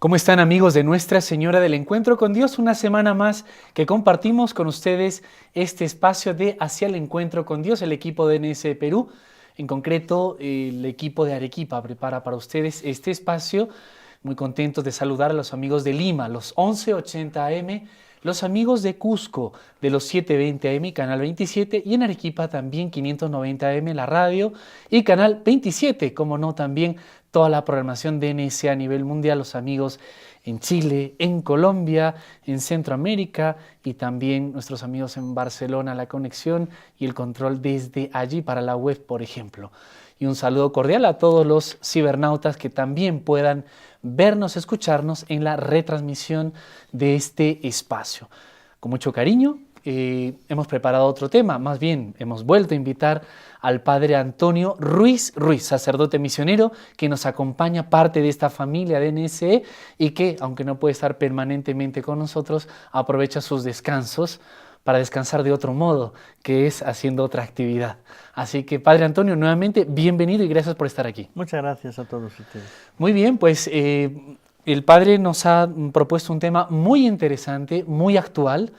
¿Cómo están, amigos de Nuestra Señora del Encuentro con Dios? Una semana más que compartimos con ustedes este espacio de Hacia el Encuentro con Dios, el equipo de NS Perú. En concreto, el equipo de Arequipa prepara para ustedes este espacio. Muy contentos de saludar a los amigos de Lima, los 1180 AM, los amigos de Cusco, de los 720 AM, Canal 27, y en Arequipa también 590 AM, la radio, y Canal 27, como no, también toda la programación de NS a nivel mundial, los amigos en Chile, en Colombia, en Centroamérica y también nuestros amigos en Barcelona, la conexión y el control desde allí para la web, por ejemplo. Y un saludo cordial a todos los cibernautas que también puedan vernos, escucharnos en la retransmisión de este espacio. Con mucho cariño hemos preparado otro tema, más bien hemos vuelto a invitar al padre Antonio Ruiz, sacerdote misionero, que nos acompaña, parte de esta familia de NSE y que, aunque no puede estar permanentemente con nosotros, aprovecha sus descansos para descansar de otro modo, que es haciendo otra actividad. Así que, padre Antonio, nuevamente, bienvenido y gracias por estar aquí. Muchas gracias a todos ustedes. Muy bien, pues el padre nos ha propuesto un tema muy interesante, muy actual.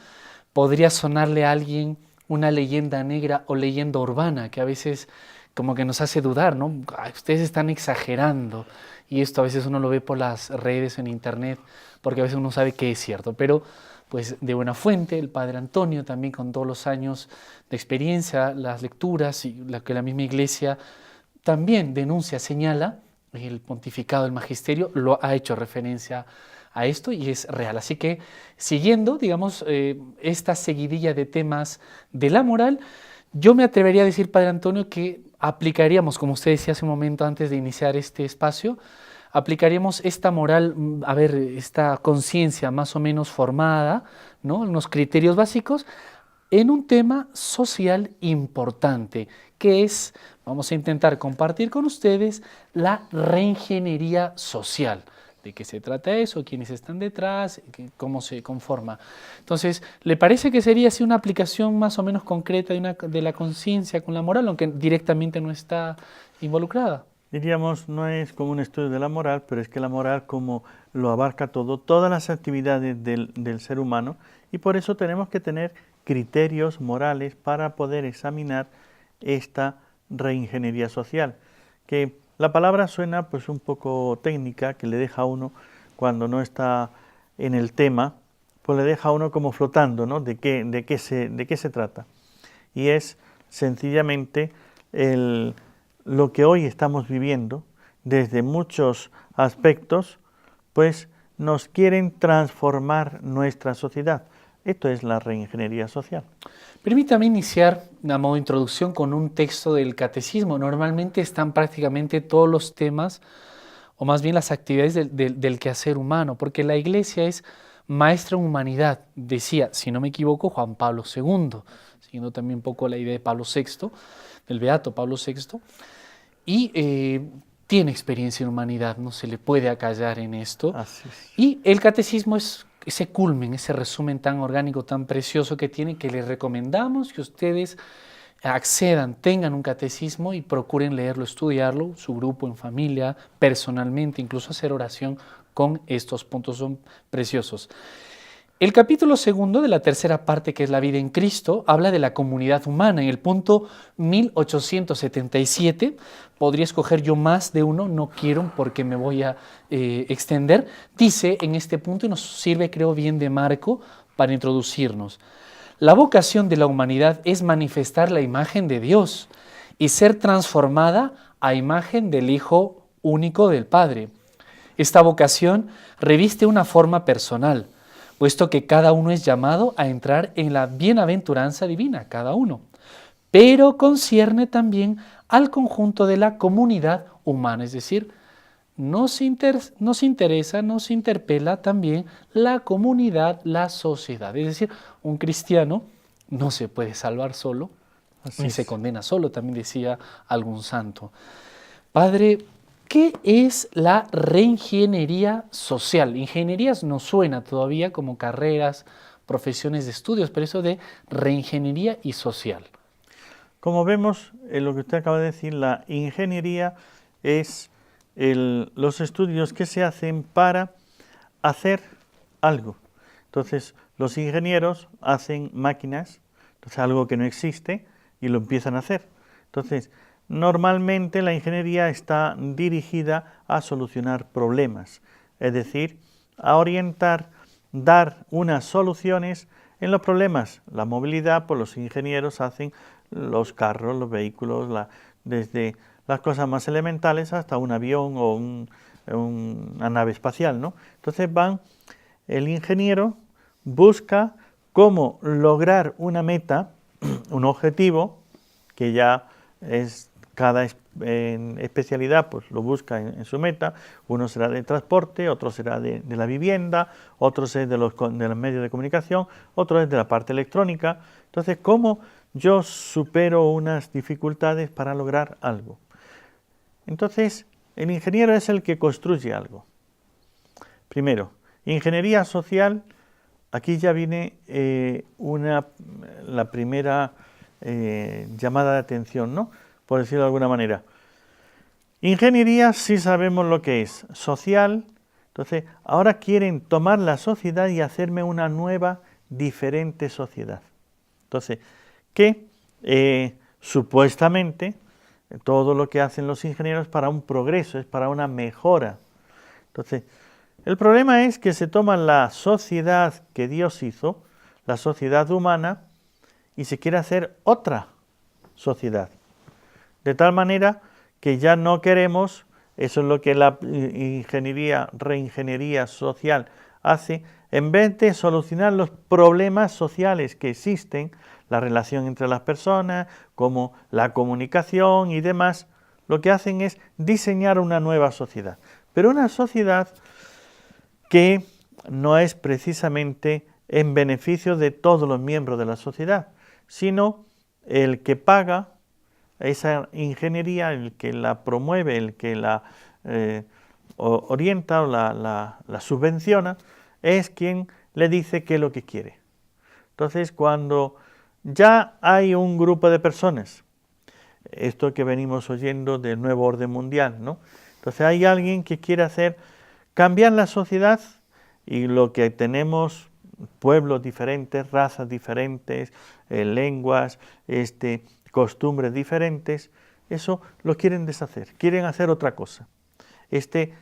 Podría sonarle a alguien una leyenda negra o leyenda urbana que a veces como que nos hace dudar, ¿no? Ay, ustedes están exagerando, y esto a veces uno lo ve por las redes o en internet, porque a veces uno sabe que es cierto, pero pues de buena fuente, el padre Antonio también con todos los años de experiencia, las lecturas y la que la misma iglesia también denuncia, señala, el pontificado, el magisterio, lo ha hecho referencia a esto y es real. Así que siguiendo, digamos, esta seguidilla de temas de la moral, yo me atrevería a decir, padre Antonio, que aplicaríamos, como usted decía hace un momento antes de iniciar este espacio, aplicaríamos esta moral, a ver, esta conciencia más o menos formada, ¿no? Unos criterios básicos en un tema social importante, que es, vamos a intentar compartir con ustedes, la reingeniería social. ¿De qué se trata eso? ¿Quiénes están detrás? ¿Cómo se conforma? Entonces, ¿le parece que sería así una aplicación más o menos concreta de la conciencia con la moral, aunque directamente no está involucrada? Diríamos, no es como un estudio de la moral, pero es que la moral como lo abarca todo, todas las actividades del ser humano, y por eso tenemos que tener criterios morales para poder examinar esta reingeniería social, que la palabra suena pues un poco técnica, que le deja a uno, cuando no está en el tema, pues le deja a uno como flotando, ¿no? ¿De qué se trata? Y es sencillamente lo que hoy estamos viviendo, desde muchos aspectos, pues nos quieren transformar nuestra sociedad. Esto es la reingeniería social. Permítame iniciar a modo de introducción con un texto del catecismo. Normalmente están prácticamente todos los temas, o más bien las actividades del quehacer humano, porque la Iglesia es maestra en humanidad, decía, si no me equivoco, Juan Pablo II, siguiendo también un poco la idea de Pablo VI, del beato Pablo VI, y tiene experiencia en humanidad, no se le puede acallar en esto. Así es. Y el catecismo es ese culmen, ese resumen tan orgánico, tan precioso que tiene, que les recomendamos que ustedes accedan, tengan un catecismo y procuren leerlo, estudiarlo, su grupo, en familia, personalmente, incluso hacer oración con estos puntos, son preciosos. El capítulo segundo de la tercera parte, que es la vida en Cristo, habla de la comunidad humana. En el punto 1877, podría escoger yo más de uno, no quiero porque me voy a extender, dice en este punto, y nos sirve creo bien de marco para introducirnos: la vocación de la humanidad es manifestar la imagen de Dios y ser transformada a imagen del Hijo único del Padre. Esta vocación reviste una forma personal, puesto que cada uno es llamado a entrar en la bienaventuranza divina, cada uno, pero concierne también al conjunto de la comunidad humana, es decir, nos interesa, nos interpela también la comunidad, la sociedad, es decir, un cristiano no se puede salvar solo, ni se condena solo, también decía algún santo. Padre, ¿qué es la reingeniería social? Ingenierías nos suena todavía como carreras, profesiones de estudios, pero eso de reingeniería y social. Como vemos, en lo que usted acaba de decir, la ingeniería es los estudios que se hacen para hacer algo. Entonces, los ingenieros hacen máquinas, entonces algo que no existe, y lo empiezan a hacer. Entonces, normalmente la ingeniería está dirigida a solucionar problemas, es decir, a orientar, dar unas soluciones en los problemas. La movilidad, pues los ingenieros hacen los carros, los vehículos, desde las cosas más elementales hasta un avión o una nave espacial, ¿no? Entonces el ingeniero busca cómo lograr una meta, un objetivo, que ya es cada especialidad pues lo busca en su meta. Uno será de transporte, otro será de la vivienda, otro es de los medios de comunicación, otro es de la parte electrónica. Entonces, ¿cómo yo supero unas dificultades para lograr algo? Entonces, el ingeniero es el que construye algo. Primero, ingeniería social, aquí ya viene la primera llamada de atención, ¿no? Por decirlo de alguna manera. Ingeniería sí sabemos lo que es, social, entonces ahora quieren tomar la sociedad y hacerme una nueva, diferente sociedad. Entonces, que supuestamente todo lo que hacen los ingenieros es para un progreso, es para una mejora. Entonces, el problema es que se toma la sociedad que Dios hizo, la sociedad humana, y se quiere hacer otra sociedad. De tal manera que ya no queremos, eso es lo que la reingeniería social hace, en vez de solucionar los problemas sociales que existen, la relación entre las personas, como la comunicación y demás, lo que hacen es diseñar una nueva sociedad. Pero una sociedad que no es precisamente en beneficio de todos los miembros de la sociedad, sino el que paga esa ingeniería, el que la promueve, el que la orienta o la subvenciona, es quien le dice qué es lo que quiere. Entonces, cuando ya hay un grupo de personas, esto que venimos oyendo del nuevo orden mundial, ¿no? Entonces hay alguien que quiere cambiar la sociedad, y lo que tenemos, pueblos diferentes, razas diferentes, lenguas, costumbres diferentes, eso lo quieren deshacer, quieren hacer otra cosa. Este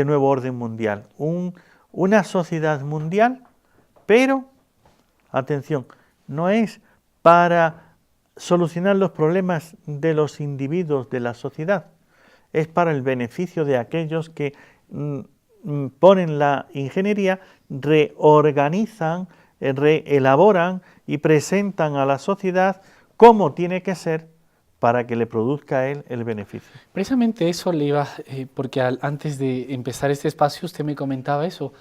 nuevo orden mundial, una sociedad mundial, pero, atención, no es para solucionar los problemas de los individuos de la sociedad, es para el beneficio de aquellos que ponen la ingeniería, reorganizan, reelaboran y presentan a la sociedad cómo tiene que ser para que le produzca a él el beneficio. Precisamente eso le iba, porque antes de empezar este espacio usted me comentaba eso.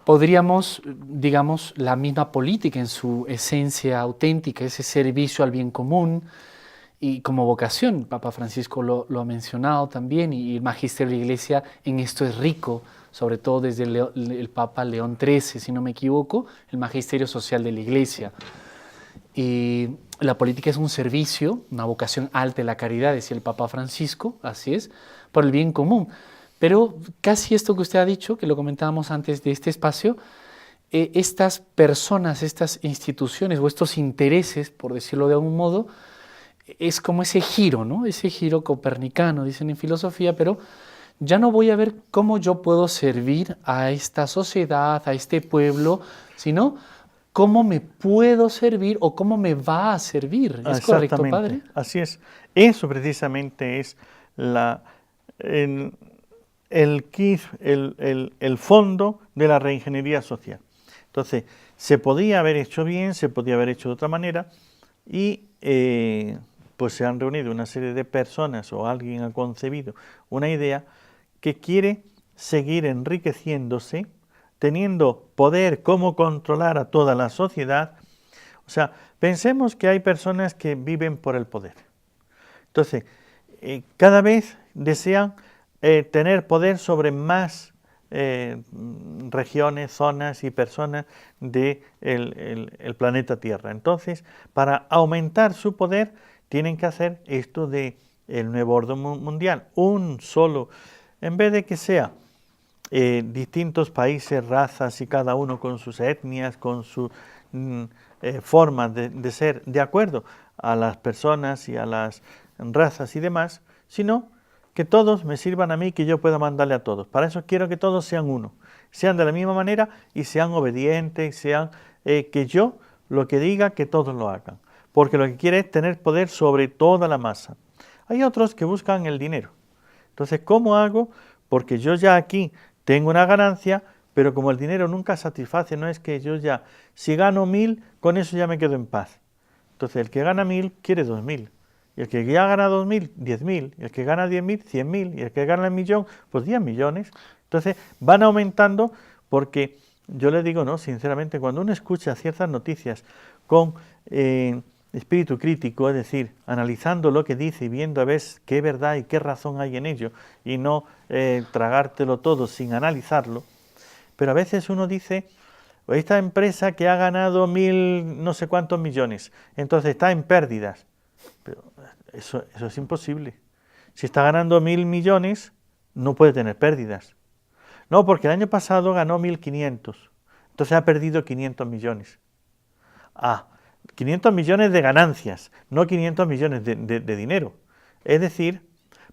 Podríamos, digamos, la misma política en su esencia auténtica, ese servicio al bien común y como vocación, Papa Francisco lo ha mencionado también, y el magisterio de la Iglesia en esto es rico, sobre todo desde el Papa León XIII, si no me equivoco, el magisterio social de la Iglesia. Y la política es un servicio, una vocación alta de la caridad, decía el Papa Francisco, así es, por el bien común. Pero casi esto que usted ha dicho, que lo comentábamos antes de este espacio, estas personas, estas instituciones o estos intereses, por decirlo de algún modo, es como ese giro, ¿no? Ese giro copernicano, dicen en filosofía, pero ya no voy a ver cómo yo puedo servir a esta sociedad, a este pueblo, sino cómo me puedo servir o cómo me va a servir. ¿Es correcto, padre? Así es. Eso precisamente es el fondo de la reingeniería social. Entonces, se podía haber hecho bien, se podía haber hecho de otra manera, y pues se han reunido una serie de personas, o alguien ha concebido una idea que quiere seguir enriqueciéndose, teniendo poder, cómo controlar a toda la sociedad. O sea, pensemos que hay personas que viven por el poder. Entonces, cada vez desean tener poder sobre más regiones, zonas y personas del planeta Tierra. Entonces, para aumentar su poder, tienen que hacer esto del nuevo orden mundial. Un solo, en vez de que sea distintos países, razas y cada uno con sus etnias, con sus formas de ser, de acuerdo a las personas y a las razas y demás, sino que todos me sirvan a mí, que yo pueda mandarle a todos. Para eso quiero que todos sean uno, sean de la misma manera y sean obedientes, sean que yo lo que diga, que todos lo hagan, porque lo que quiere es tener poder sobre toda la masa. Hay otros que buscan el dinero. Entonces, ¿cómo hago? Porque yo ya aquí tengo una ganancia, pero como el dinero nunca satisface, no es que yo ya, si gano 1000, con eso ya me quedo en paz. Entonces, el que gana 1000 quiere 2000. Y el que ya gana 2000, 10.000. Y el que gana 10.000, 100.000. Y el que gana el millón, pues 10 millones. Entonces, van aumentando porque yo le digo, no, sinceramente, cuando uno escucha ciertas noticias con espíritu crítico, es decir, analizando lo que dice y viendo a ver qué verdad y qué razón hay en ello, y no tragártelo todo sin analizarlo, pero a veces uno dice, esta empresa que ha ganado 1000 no sé cuántos millones, entonces está en pérdidas. Pero eso es imposible. Si está ganando 1000 millones, no puede tener pérdidas. No, porque el año pasado ganó 1500, entonces ha perdido 500 millones. 500 millones de ganancias, no 500 millones de dinero. Es decir,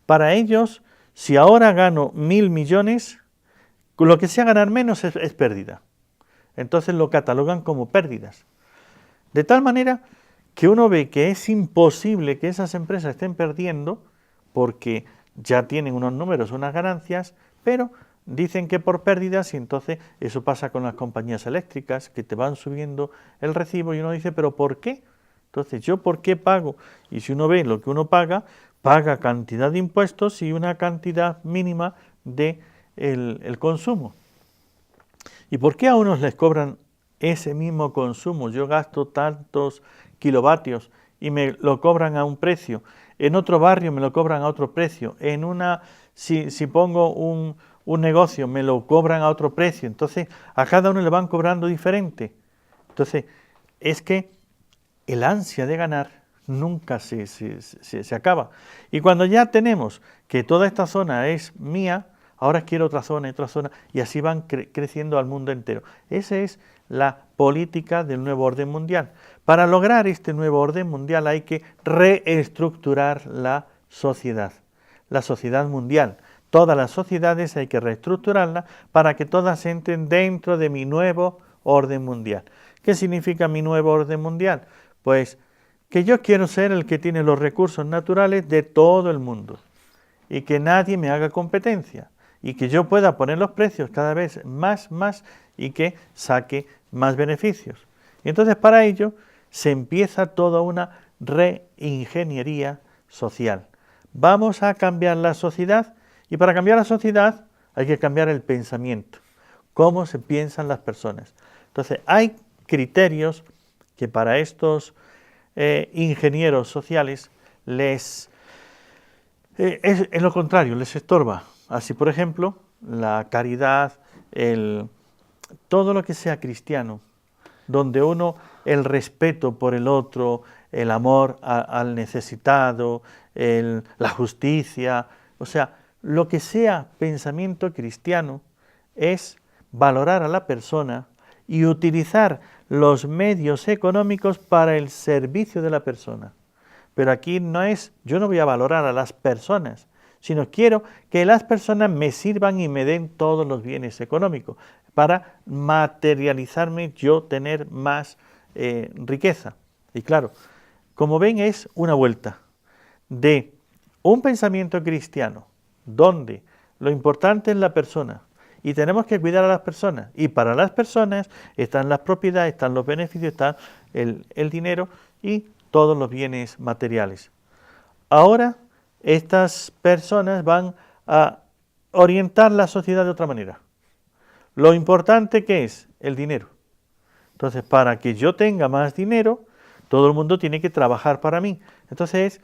para ellos, si ahora gano 1000 millones, lo que sea ganar menos es pérdida. Entonces lo catalogan como pérdidas. De tal manera que uno ve que es imposible que esas empresas estén perdiendo porque ya tienen unos números, unas ganancias, pero dicen que por pérdidas, y entonces eso pasa con las compañías eléctricas que te van subiendo el recibo y uno dice, ¿pero por qué? Entonces, ¿yo por qué pago? Y si uno ve lo que uno paga, paga cantidad de impuestos y una cantidad mínima de el consumo. ¿Y por qué a unos les cobran ese mismo consumo? Yo gasto tantos kilovatios y me lo cobran a un precio, en otro barrio me lo cobran a otro precio, si pongo un negocio me lo cobran a otro precio, entonces a cada uno le van cobrando diferente. Entonces, es que el ansia de ganar nunca se acaba. Y cuando ya tenemos que toda esta zona es mía, ahora quiero otra zona, y así van creciendo al mundo entero. Esa es la política del nuevo orden mundial. Para lograr este nuevo orden mundial hay que reestructurar la sociedad mundial. Todas las sociedades hay que reestructurarlas para que todas entren dentro de mi nuevo orden mundial. ¿Qué significa mi nuevo orden mundial? Pues que yo quiero ser el que tiene los recursos naturales de todo el mundo y que nadie me haga competencia y que yo pueda poner los precios cada vez más y que saque más beneficios. Y entonces para ello se empieza toda una reingeniería social. Vamos a cambiar la sociedad y para cambiar la sociedad hay que cambiar el pensamiento, cómo se piensan las personas. Entonces hay criterios que para estos ingenieros sociales es lo contrario, les estorba. Así, por ejemplo, la caridad, todo lo que sea cristiano, donde el respeto por el otro, el amor al necesitado, la justicia, o sea, lo que sea pensamiento cristiano es valorar a la persona y utilizar los medios económicos para el servicio de la persona. Pero aquí yo no voy a valorar a las personas, sino quiero que las personas me sirvan y me den todos los bienes económicos para materializarme, yo tener más riqueza. Y claro, como ven, es una vuelta de un pensamiento cristiano donde lo importante es la persona y tenemos que cuidar a las personas, y para las personas están las propiedades, están los beneficios, está el dinero y todos los bienes materiales. Ahora estas personas van a orientar la sociedad de otra manera. Lo importante que es el dinero. Entonces, para que yo tenga más dinero, todo el mundo tiene que trabajar para mí. Entonces,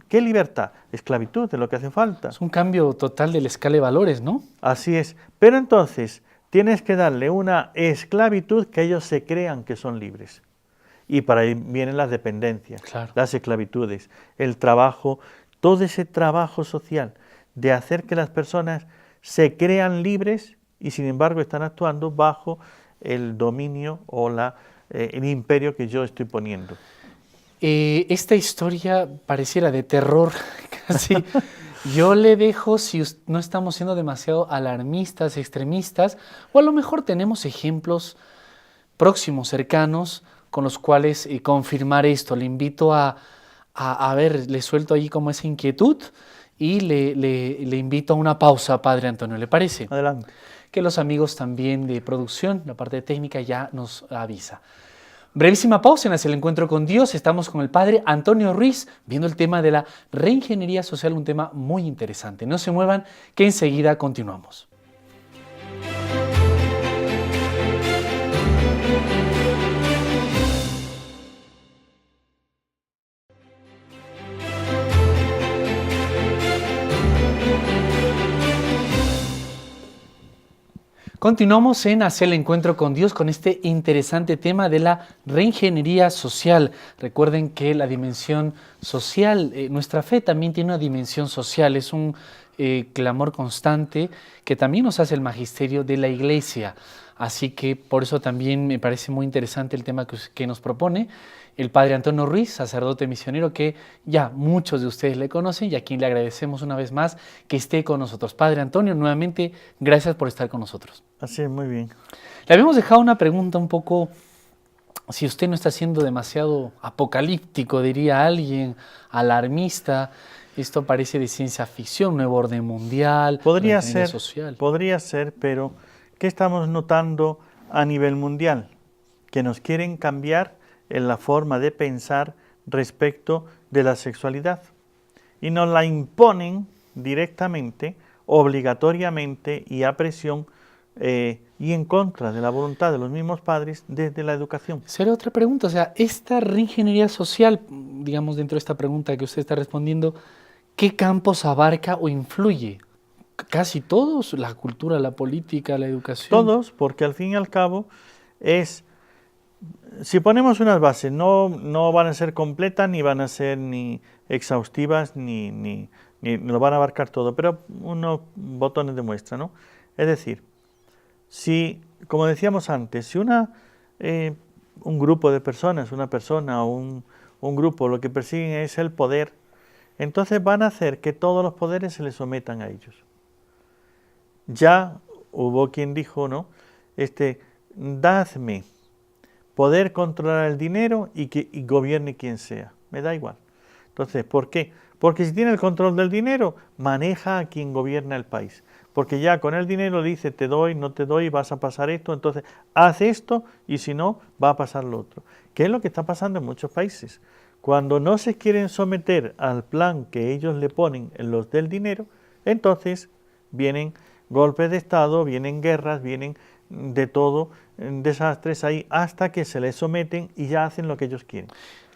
¿qué libertad? Esclavitud es lo que hace falta. Es un cambio total de la escala de valores, ¿no? Así es. Pero entonces, tienes que darle una esclavitud que ellos se crean que son libres. Y para ahí vienen las dependencias, claro, las esclavitudes, el trabajo, todo ese trabajo social de hacer que las personas se crean libres y sin embargo están actuando bajo el dominio o el imperio que yo estoy poniendo. Esta historia pareciera de terror, casi. Yo le dejo si no estamos siendo demasiado alarmistas, extremistas, o a lo mejor tenemos ejemplos próximos, cercanos, con los cuales confirmar esto. Le invito a ver, le suelto ahí como esa inquietud y le invito a una pausa, Padre Antonio, ¿le parece? Adelante. Que los amigos también de producción, la parte técnica ya nos avisa. Brevísima pausa en Hacia el Encuentro con Dios. Estamos con el Padre Antonio Ruiz viendo el tema de la reingeniería social, un tema muy interesante. No se muevan, que enseguida continuamos. Continuamos en Hacia el Encuentro con Dios con este interesante tema de la reingeniería social. Recuerden que la dimensión social, nuestra fe también tiene una dimensión social, es un clamor constante que también nos hace el magisterio de la Iglesia. Así que por eso también me parece muy interesante el tema que nos propone el Padre Antonio Ruiz, sacerdote misionero que ya muchos de ustedes le conocen y a quien le agradecemos una vez más que esté con nosotros. Padre Antonio, nuevamente, gracias por estar con nosotros. Así es, muy bien. Le habíamos dejado una pregunta un poco, si usted no está siendo demasiado apocalíptico, diría alguien, alarmista. Esto parece de ciencia ficción, nuevo orden mundial, Podría ser, pero ¿qué estamos notando a nivel mundial? Que nos quieren cambiar en la forma de pensar respecto de la sexualidad y nos la imponen directamente, obligatoriamente y a presión y en contra de la voluntad de los mismos padres desde la educación. Será otra pregunta, o sea, esta reingeniería social, digamos dentro de esta pregunta que usted está respondiendo, ¿qué campos abarca o influye? ¿Casi todos? ¿La cultura, la política, la educación? Todos, porque al fin y al cabo es... Si ponemos unas bases, no van a ser completas, ni van a ser ni exhaustivas, ni lo van a abarcar todo, pero unos botones de muestra, ¿no? Es decir, si, como decíamos antes, si un grupo de personas, una persona o un grupo, lo que persiguen es el poder, entonces van a hacer que todos los poderes se les sometan a ellos. Ya hubo quien dijo, ¿no? Dadme poder controlar el dinero y gobierne quien sea. Me da igual. Entonces, ¿por qué? Porque si tiene el control del dinero, maneja a quien gobierna el país. Porque ya con el dinero dice, te doy, no te doy, vas a pasar esto, entonces haz esto y si no, va a pasar lo otro. ¿Qué es lo que está pasando en muchos países? Cuando no se quieren someter al plan que ellos le ponen en los del dinero, entonces vienen golpes de Estado, vienen guerras, vienen de todo, desastres ahí, hasta que se les someten y ya hacen lo que ellos quieren.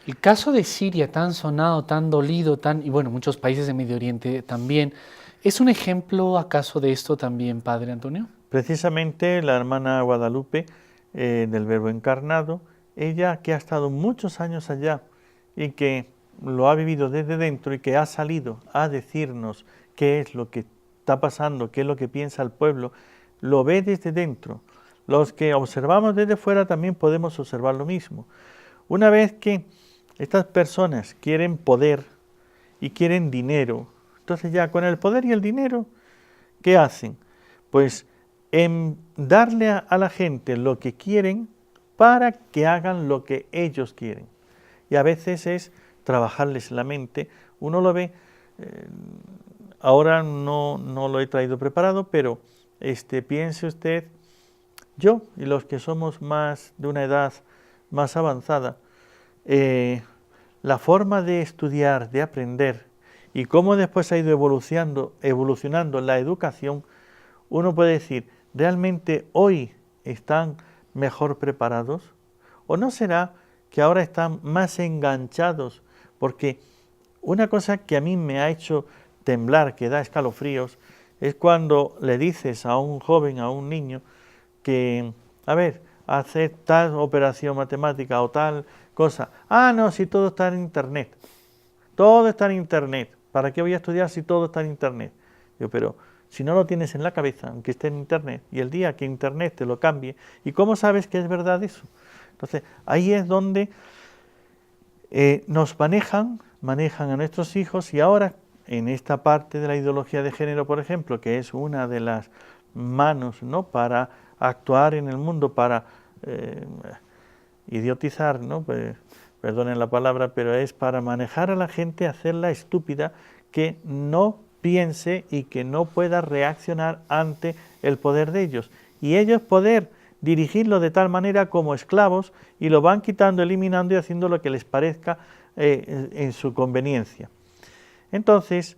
El caso de Siria, tan sonado, tan dolido, y bueno, muchos países de Medio Oriente también, ¿es un ejemplo acaso de esto también, Padre Antonio? Precisamente la hermana Guadalupe, del Verbo Encarnado, ella que ha estado muchos años allá y que lo ha vivido desde dentro y que ha salido a decirnos qué es lo que está pasando, qué es lo que piensa el pueblo, lo ve desde dentro. Los que observamos desde fuera también podemos observar lo mismo. Una vez que estas personas quieren poder y quieren dinero, entonces ya con el poder y el dinero, ¿qué hacen? Pues en darle a la gente lo que quieren para que hagan lo que ellos quieren. Y a veces es trabajarles la mente. Uno lo ve, ahora no lo he traído preparado, pero piense usted, yo y los que somos más de una edad más avanzada, la forma de estudiar, de aprender y cómo después ha ido evolucionando la educación, uno puede decir, ¿realmente hoy están mejor preparados? ¿O no será que ahora están más enganchados? Porque una cosa que a mí me ha hecho temblar, que da escalofríos, es cuando le dices a un joven, a un niño, que, a ver, hacer tal operación matemática o tal cosa. Ah, no, si todo está en Internet. Todo está en Internet. ¿Para qué voy a estudiar si todo está en Internet? Yo, pero si no lo tienes en la cabeza, aunque esté en Internet, y el día que Internet te lo cambie, ¿y cómo sabes que es verdad eso? Entonces, ahí es donde nos manejan a nuestros hijos, y ahora, en esta parte de la ideología de género, por ejemplo, que es una de las manos, ¿no?, para actuar en el mundo, para idiotizar, ¿no?, pues, perdonen la palabra, pero es para manejar a la gente, hacerla estúpida, que no piense y que no pueda reaccionar ante el poder de ellos. Y ellos poder dirigirlo de tal manera como esclavos, y lo van quitando, eliminando y haciendo lo que les parezca en su conveniencia. Entonces,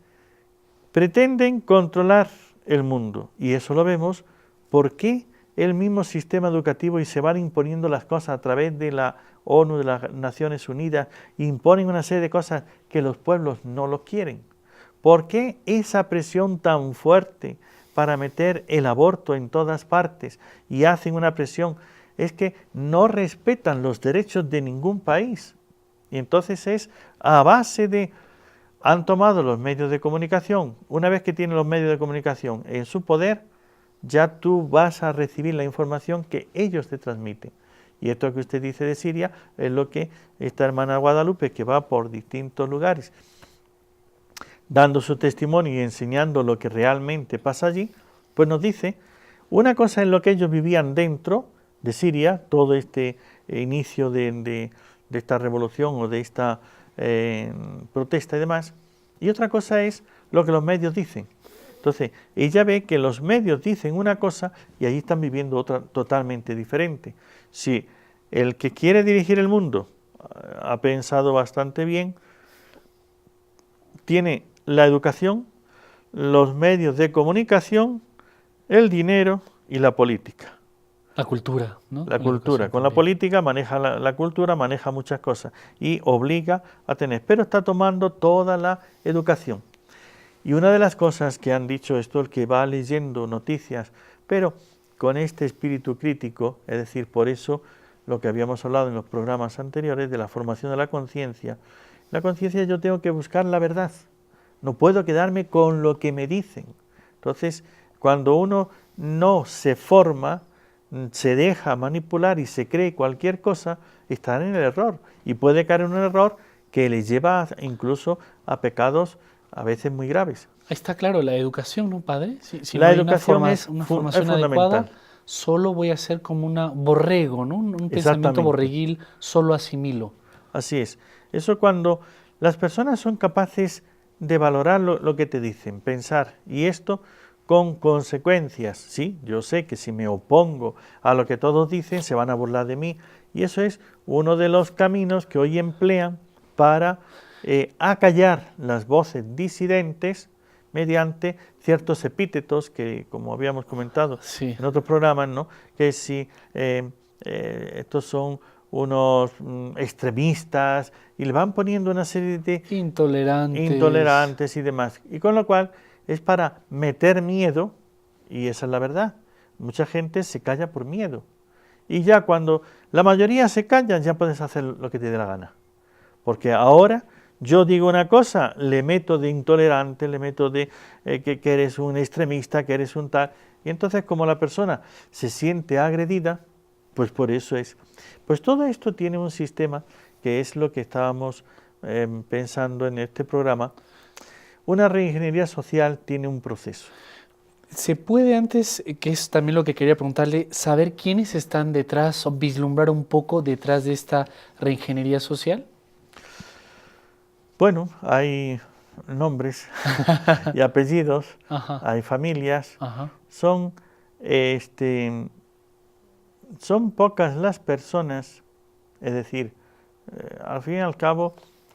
pretenden controlar el mundo, y eso lo vemos porque el mismo sistema educativo, y se van imponiendo las cosas a través de la ONU, de las Naciones Unidas, imponen una serie de cosas que los pueblos no lo quieren. ¿Por qué esa presión tan fuerte para meter el aborto en todas partes? Y hacen una presión, es que no respetan los derechos de ningún país. Y entonces es a base de, han tomado los medios de comunicación, una vez que tienen los medios de comunicación en su poder, ya tú vas a recibir la información que ellos te transmiten. Y esto que usted dice de Siria es lo que esta hermana Guadalupe, que va por distintos lugares dando su testimonio y enseñando lo que realmente pasa allí, pues nos dice, una cosa es lo que ellos vivían dentro de Siria, todo este inicio de esta revolución o de esta protesta y demás, y otra cosa es lo que los medios dicen. Entonces, ella ve que los medios dicen una cosa y allí están viviendo otra totalmente diferente. Si el que quiere dirigir el mundo ha pensado bastante bien, tiene la educación, los medios de comunicación, el dinero y la política. La cultura, ¿no? La cultura. Con la política maneja la cultura, maneja muchas cosas y obliga a tener. Pero está tomando toda la educación. Y una de las cosas que han dicho esto, el que va leyendo noticias, pero con este espíritu crítico, es decir, por eso lo que habíamos hablado en los programas anteriores de la formación de la conciencia. La conciencia, yo tengo que buscar la verdad. No puedo quedarme con lo que me dicen. Entonces, cuando uno no se forma, se deja manipular y se cree cualquier cosa, está en el error. Y puede caer en un error que le lleva incluso a pecados a veces muy graves. Ahí está claro, la educación, ¿no, padre? Si la no hay educación una formación adecuada, solo voy a ser como un borrego, ¿no? Un pensamiento borreguil, solo asimilo. Así es. Eso cuando las personas son capaces de valorar lo que te dicen, pensar, y esto con consecuencias. Sí, yo sé que si me opongo a lo que todos dicen, se van a burlar de mí, y eso es uno de los caminos que hoy emplean para acallar las voces disidentes mediante ciertos epítetos que, como habíamos comentado en otros programas, ¿no?, que si estos son unos extremistas, y le van poniendo una serie de intolerantes y demás, y con lo cual es para meter miedo, y esa es la verdad. Mucha gente se calla por miedo, y ya cuando la mayoría se callan, ya puedes hacer lo que te dé la gana, porque ahora yo digo una cosa, le meto de intolerante, le meto de que eres un extremista, que eres un tal, y entonces como la persona se siente agredida, pues por eso es. Pues todo esto tiene un sistema que es lo que estábamos pensando en este programa. Una reingeniería social tiene un proceso. ¿Se puede antes, que es también lo que quería preguntarle, saber quiénes están detrás o vislumbrar un poco detrás de esta reingeniería social? Bueno, hay nombres y apellidos, hay familias, son pocas las personas, es decir, al fin y al cabo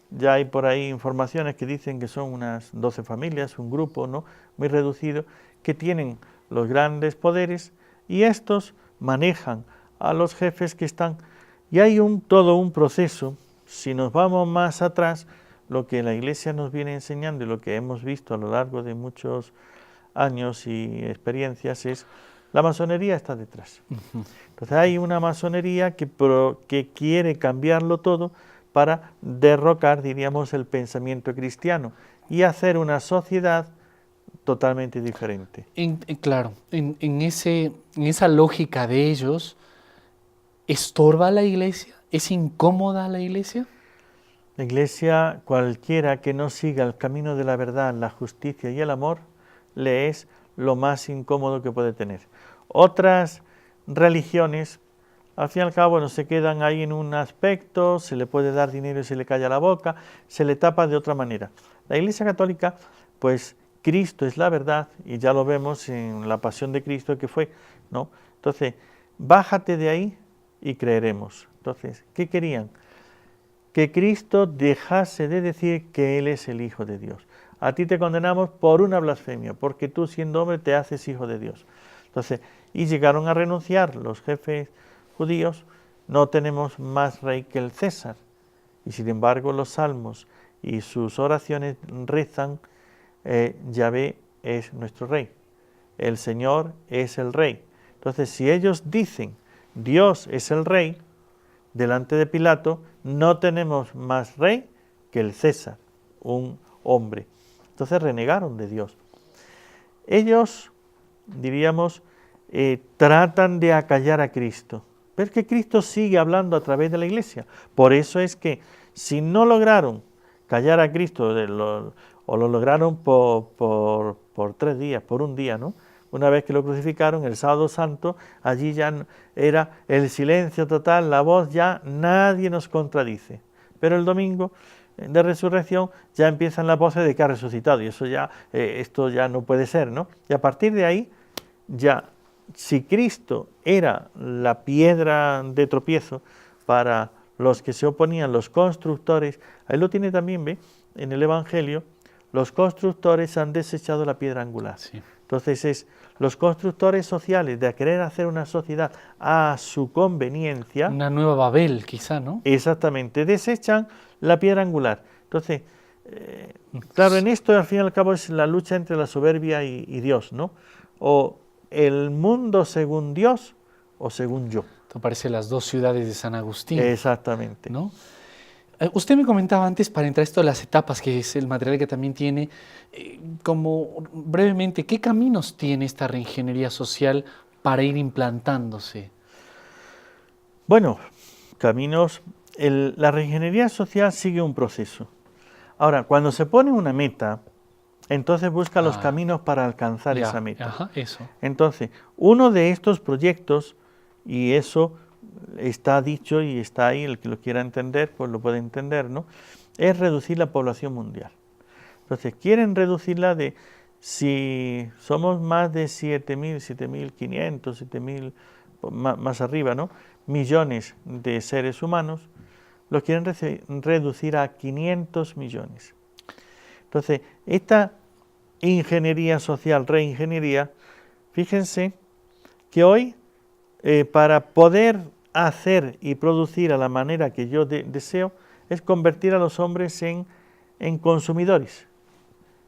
ya hay por ahí informaciones que dicen que son unas 12 familias, un grupo, ¿no?, muy reducido, que tienen los grandes poderes, y estos manejan a los jefes que están, y hay todo un proceso. Si nos vamos más atrás, lo que la Iglesia nos viene enseñando y lo que hemos visto a lo largo de muchos años y experiencias es la masonería está detrás. Entonces hay una masonería que quiere cambiarlo todo para derrocar, diríamos, el pensamiento cristiano y hacer una sociedad totalmente diferente. Claro, en esa lógica de ellos, ¿estorba a la iglesia? ¿Es incómoda a la iglesia? La Iglesia, cualquiera que no siga el camino de la verdad, la justicia y el amor, le es lo más incómodo que puede tener. Otras religiones, al fin y al cabo, no se quedan ahí en un aspecto, se le puede dar dinero y se le calla la boca, se le tapa de otra manera. La Iglesia Católica, pues Cristo es la verdad, y ya lo vemos en la pasión de Cristo que fue, ¿no? Entonces, bájate de ahí y creeremos. Entonces, ¿qué querían? Que Cristo dejase de decir que Él es el Hijo de Dios. A ti te condenamos por una blasfemia, porque tú siendo hombre te haces hijo de Dios. Entonces, y llegaron a renunciar los jefes judíos, no tenemos más rey que el César. Y sin embargo los salmos y sus oraciones rezan, Yahvé es nuestro rey, el Señor es el rey. Entonces, si ellos dicen Dios es el rey, delante de Pilato no tenemos más rey que el César, un hombre. Entonces renegaron de Dios. Ellos, diríamos, tratan de acallar a Cristo, pero es que Cristo sigue hablando a través de la iglesia. Por eso es que si no lograron callar a Cristo, o lo lograron por 3 días, por un día, ¿no? Una vez que lo crucificaron, el sábado santo, allí ya era el silencio total, la voz ya, nadie nos contradice. Pero el domingo de resurrección ya empiezan las voces de que ha resucitado, y eso ya, esto ya no puede ser, ¿no? Y a partir de ahí, ya, si Cristo era la piedra de tropiezo para los que se oponían, los constructores, ahí lo tiene también, ¿ve? En el Evangelio, los constructores han desechado la piedra angular. Sí. Entonces es los constructores sociales de querer hacer una sociedad a su conveniencia. Una nueva Babel, quizá, ¿no? Exactamente, desechan la piedra angular. Entonces, claro, en esto al fin y al cabo es la lucha entre la soberbia y Dios, ¿no? O el mundo según Dios o según yo. Esto parece las 2 ciudades de San Agustín. Exactamente. ¿No? Usted me comentaba antes, para entrar a esto de las etapas, que es el material que también tiene, como brevemente, ¿qué caminos tiene esta reingeniería social para ir implantándose? Bueno, caminos, la reingeniería social sigue un proceso. Ahora, cuando se pone una meta, entonces busca los caminos para alcanzar esa meta. Ajá, eso. Entonces, uno de estos proyectos, y eso está dicho y está ahí, el que lo quiera entender, pues lo puede entender, ¿no? Es reducir la población mundial. Entonces, quieren reducirla de, si somos más de 7.000, 7.500, 7.000, más arriba, ¿no? Millones de seres humanos, lo quieren reducir a 500 millones. Entonces, esta ingeniería social, reingeniería, fíjense que hoy, para poder hacer y producir a la manera que yo deseo, es convertir a los hombres en consumidores.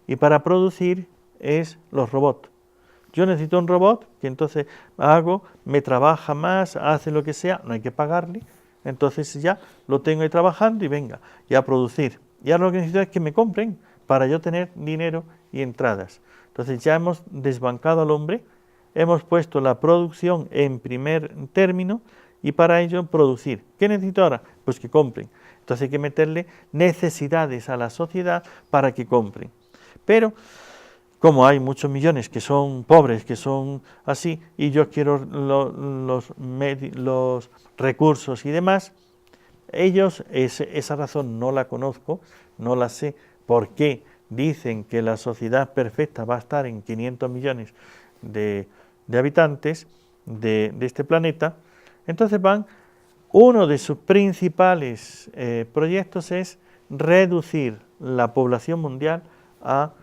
Y para producir es los robots. Yo necesito un robot que entonces me trabaja más, hace lo que sea, no hay que pagarle, entonces ya lo tengo ahí trabajando y venga, y a producir. Y ahora lo que necesito es que me compren para yo tener dinero y entradas. Entonces ya hemos desbancado al hombre, hemos puesto la producción en primer término y para ello producir. ¿Qué necesito ahora? Pues que compren. Entonces hay que meterle necesidades a la sociedad para que compren. Pero como hay muchos millones que son pobres, que son así, y yo quiero los recursos y demás, ellos, esa razón no la conozco, no la sé, por qué dicen que la sociedad perfecta va a estar en 500 millones de habitantes de este planeta. Entonces uno de sus principales proyectos es reducir la población mundial a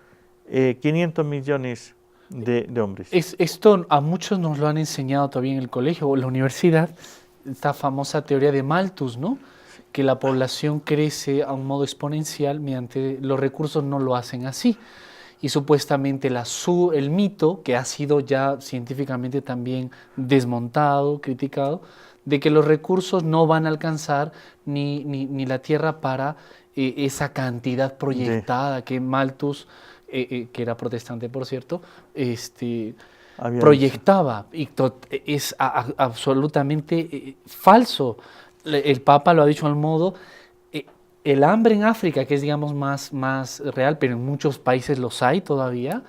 500 millones de hombres. Esto a muchos nos lo han enseñado todavía en el colegio o en la universidad, esta famosa teoría de Malthus, ¿no? Que la población crece a un modo exponencial mediante los recursos no lo hacen así. Y supuestamente el mito, que ha sido ya científicamente también desmontado, criticado, de que los recursos no van a alcanzar ni la Tierra para esa cantidad proyectada que Malthus que era protestante por cierto, Había proyectaba, y es absolutamente falso. El Papa lo ha dicho al modo, el hambre en África, que es digamos más real, pero en muchos países los hay todavía,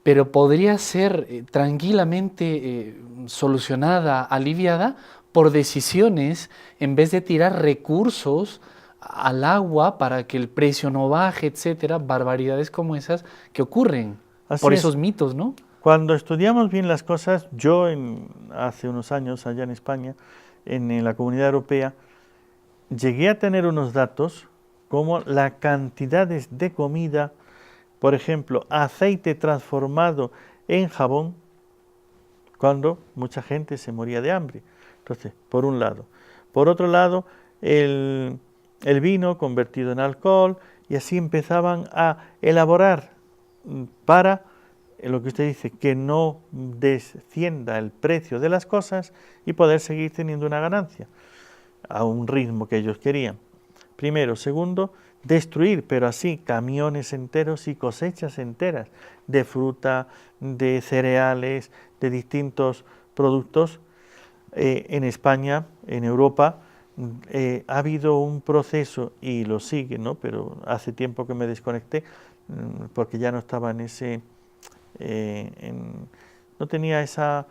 pero podría ser tranquilamente solucionada, aliviada por decisiones, en vez de tirar recursos al agua para que el precio no baje, etcétera, barbaridades como esas que ocurren Así por es. esos mitos, ¿no? Cuando estudiamos bien las cosas, yo hace unos años allá en España, en la Comunidad Europea, llegué a tener unos datos como las cantidades de comida, por ejemplo, aceite transformado en jabón, cuando mucha gente se moría de hambre. Entonces, por un lado. Por otro lado, el vino convertido en alcohol, y así empezaban a elaborar para lo que usted dice, que no descienda el precio de las cosas y poder seguir teniendo una ganancia a un ritmo que ellos querían. Primero. Segundo, destruir, pero así, camiones enteros y cosechas enteras de fruta, de cereales, de distintos productos. En España, en Europa, ha habido un proceso, y lo sigue, ¿no? Pero hace tiempo que me desconecté, porque ya no estaba en ese... no tenía esa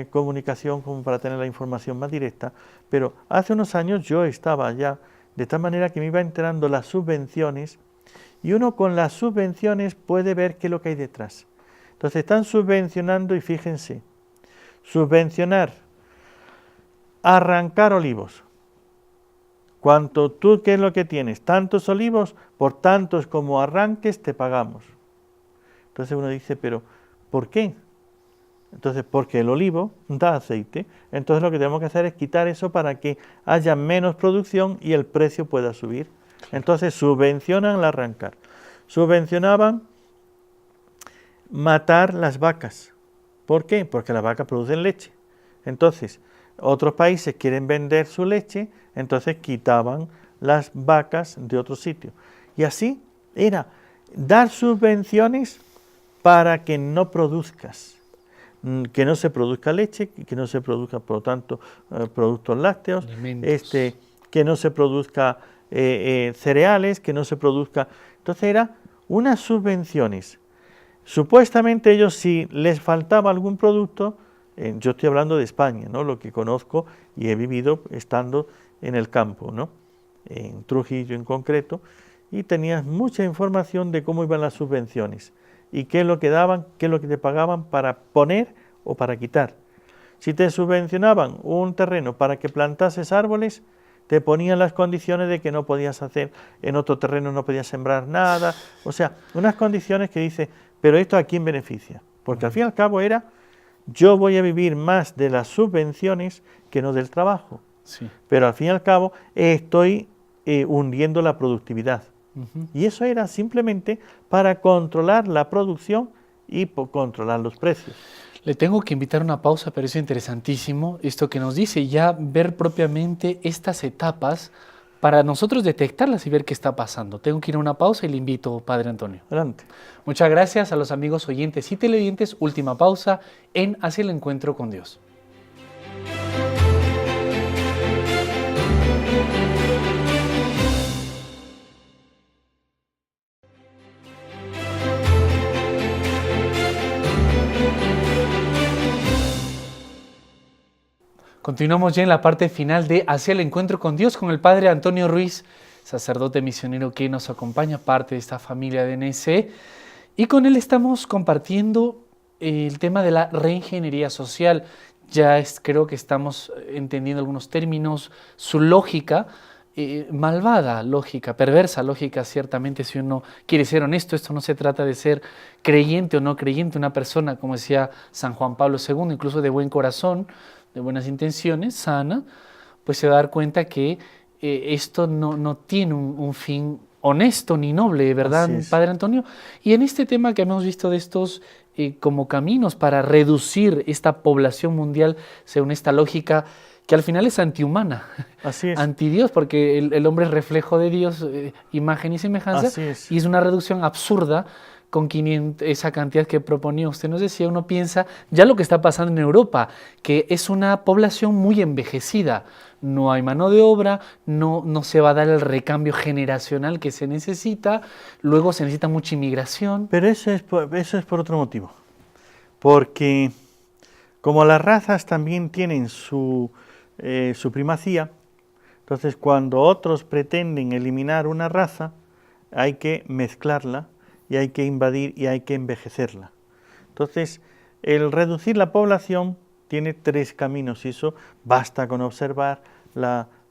comunicación como para tener la información más directa, pero hace unos años yo estaba allá, de tal manera que me iba enterando las subvenciones, y uno con las subvenciones puede ver qué es lo que hay detrás. Entonces están subvencionando, y fíjense, subvencionar, arrancar olivos. Cuanto tú, ¿qué es lo que tienes? Tantos olivos, por tantos como arranques te pagamos. Entonces uno dice, pero ¿por qué? Entonces, porque el olivo da aceite, entonces lo que tenemos que hacer es quitar eso para que haya menos producción y el precio pueda subir. Entonces subvencionan el arrancar. Subvencionaban matar las vacas. ¿Por qué? Porque las vacas producen leche. Entonces, otros países quieren vender su leche, entonces quitaban las vacas de otro sitio. Y así era dar subvenciones para que no produzcas, que no se produzca leche, que no se produzca, por lo tanto, productos lácteos, que no se produzca cereales, que no se produzca... Entonces era unas subvenciones. Supuestamente ellos, si les faltaba algún producto, yo estoy hablando de España, ¿no? Lo que conozco y he vivido estando en el campo, ¿no? En Trujillo en concreto, y tenías mucha información de cómo iban las subvenciones y qué es lo que daban, qué es lo que te pagaban para poner o para quitar. Si te subvencionaban un terreno para que plantases árboles, te ponían las condiciones de que no podías hacer, en otro terreno no podías sembrar nada, o sea, unas condiciones que dice, pero esto ¿a quién beneficia? Porque al fin y al cabo era, yo voy a vivir más de las subvenciones que no del trabajo, sí. Pero al fin y al cabo estoy hundiendo la productividad. Y eso era simplemente para controlar la producción y controlar los precios. Le tengo que invitar a una pausa, pero es interesantísimo esto que nos dice, ya ver propiamente estas etapas para nosotros detectarlas y ver qué está pasando. Tengo que ir a una pausa y le invito, Padre Antonio. Adelante. Muchas gracias a los amigos oyentes y televidentes. Última pausa en Hacia el Encuentro con Dios. Continuamos ya en la parte final de Hacia el Encuentro con Dios con el Padre Antonio Ruiz, sacerdote misionero que nos acompaña, parte de esta familia de NSE, y con él estamos compartiendo el tema de la reingeniería social. Ya creo que estamos entendiendo algunos términos, su lógica, malvada lógica, perversa lógica, ciertamente, si uno quiere ser honesto. Esto no se trata de ser creyente o no creyente, una persona, como decía San Juan Pablo II, incluso de buen corazón, de buenas intenciones, sana, pues se va a dar cuenta que esto no tiene un fin honesto ni noble, ¿verdad, Padre Antonio? Y en este tema que hemos visto de estos como caminos para reducir esta población mundial según esta lógica que al final es antihumana, antidios, porque el hombre es reflejo de Dios, imagen y semejanza, y es una reducción absurda con 500, esa cantidad que proponía usted nos decía, uno piensa ya lo que está pasando en Europa, que es una población muy envejecida, no hay mano de obra, no se va a dar el recambio generacional que se necesita, luego se necesita mucha inmigración. Pero eso es por otro motivo, porque como las razas también tienen su primacía, entonces cuando otros pretenden eliminar una raza, hay que mezclarla y hay que invadir y hay que envejecerla. Entonces, el reducir la población tiene tres caminos y eso basta con observar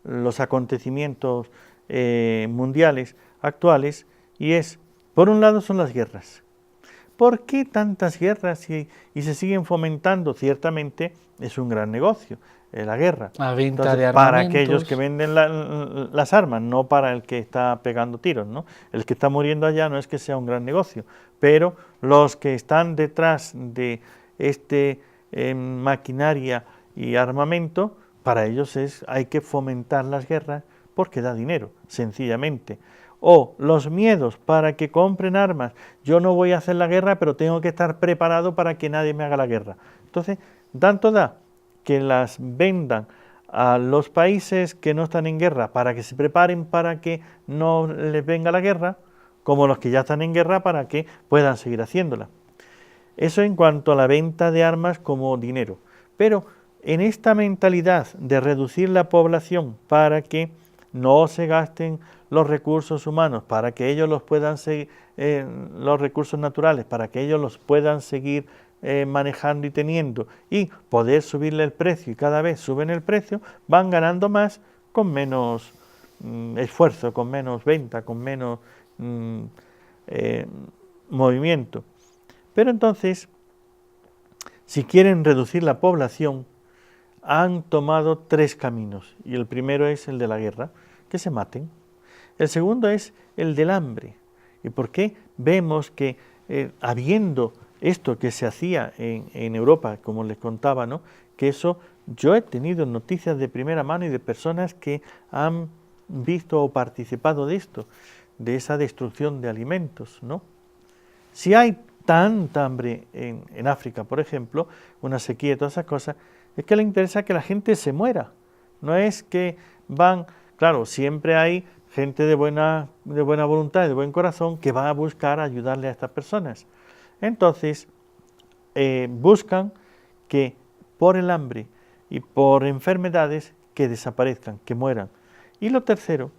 los acontecimientos mundiales actuales y es, por un lado son las guerras. ¿Por qué tantas guerras y se siguen fomentando? Ciertamente es un gran negocio, la guerra. La venta Entonces, de para armamentos. aquellos que venden las armas, no para el que está pegando tiros, ¿no? El que está muriendo allá no es que sea un gran negocio, pero los que están detrás de maquinaria y armamento, para ellos hay que fomentar las guerras porque da dinero, sencillamente. O los miedos para que compren armas. Yo no voy a hacer la guerra, pero tengo que estar preparado para que nadie me haga la guerra. Entonces, tanto da que las vendan a los países que no están en guerra para que se preparen para que no les venga la guerra, como los que ya están en guerra para que puedan seguir haciéndola. Eso en cuanto a la venta de armas como dinero. Pero en esta mentalidad de reducir la población para que no se gasten los recursos humanos, para que ellos los puedan seguir, los recursos naturales, para que ellos los puedan seguir manejando y teniendo y poder subirle el precio y cada vez suben el precio, van ganando más con menos esfuerzo, con menos venta, con menos movimiento. Pero entonces, si quieren reducir la población, han tomado tres caminos y el primero es el de la guerra, que se maten. El segundo es el del hambre. ¿Y por qué? Vemos que habiendo esto que se hacía en Europa, como les contaba, ¿no? Que eso, yo he tenido noticias de primera mano y de personas que han visto o participado de esto, de esa destrucción de alimentos, ¿no? Si hay tanta hambre en África, por ejemplo, una sequía y todas esas cosas, es que le interesa que la gente se muera. No es que van, claro, siempre hay gente de buena voluntad y de buen corazón que va a buscar ayudarle a estas personas. Entonces, buscan que por el hambre y por enfermedades que desaparezcan, que mueran. Y lo tercero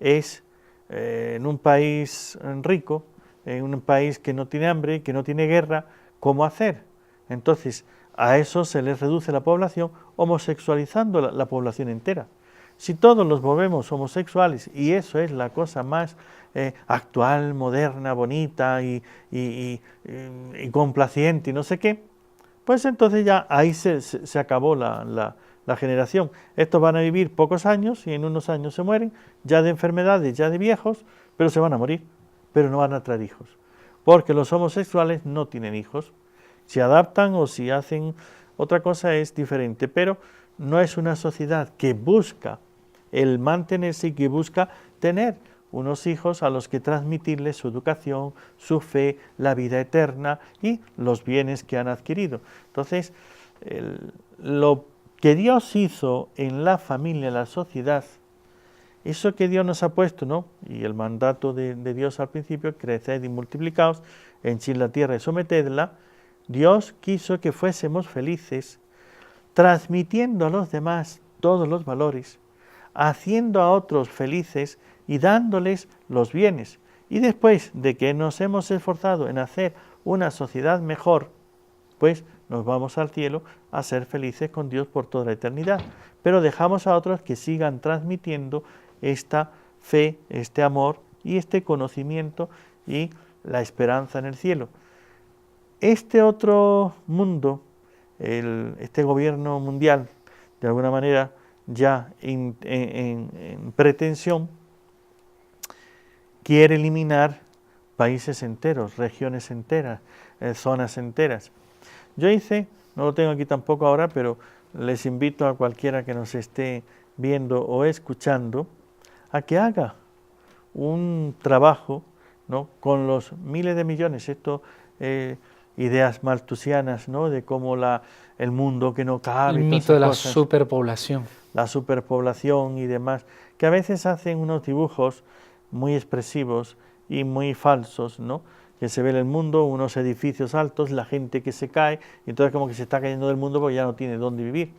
es, en un país rico, en un país que no tiene hambre, que no tiene guerra, ¿cómo hacer? Entonces, a eso se les reduce la población homosexualizando la población entera. Si todos los volvemos homosexuales, y eso es la cosa más actual, moderna, bonita y complaciente y no sé qué, pues entonces ya ahí se acabó la generación. Estos van a vivir pocos años y en unos años se mueren, ya de enfermedades, ya de viejos, pero se van a morir, pero no van a traer hijos, porque los homosexuales no tienen hijos. Si adaptan o si hacen otra cosa es diferente, pero no es una sociedad que busca el mantenerse y que busca tener unos hijos a los que transmitirles su educación, su fe, la vida eterna y los bienes que han adquirido. Entonces, lo que Dios hizo en la familia, en la sociedad, eso que Dios nos ha puesto, ¿no? Y el mandato de Dios al principio, creced y multiplicaos, henchid la tierra y sometedla. Dios quiso que fuésemos felices, transmitiendo a los demás todos los valores, haciendo a otros felices y dándoles los bienes. Y después de que nos hemos esforzado en hacer una sociedad mejor, pues nos vamos al cielo a ser felices con Dios por toda la eternidad. Pero dejamos a otros que sigan transmitiendo esta fe, este amor y este conocimiento y la esperanza en el cielo. Este otro mundo, este gobierno mundial, de alguna manera ya en pretensión, quiere eliminar países enteros, regiones enteras, zonas enteras. Yo hice, no lo tengo aquí tampoco ahora, pero les invito a cualquiera que nos esté viendo o escuchando a que haga un trabajo ¿no? Con los miles de millones, ideas malthusianas, ¿no? De cómo el mundo que no cabe, El y todas mito de esas la cosas, superpoblación. la superpoblación y demás, que a veces hacen unos dibujos muy expresivos y muy falsos, ¿no? Que se ve en el mundo, unos edificios altos, la gente que se cae, y entonces como que se está cayendo del mundo porque ya no tiene dónde vivir.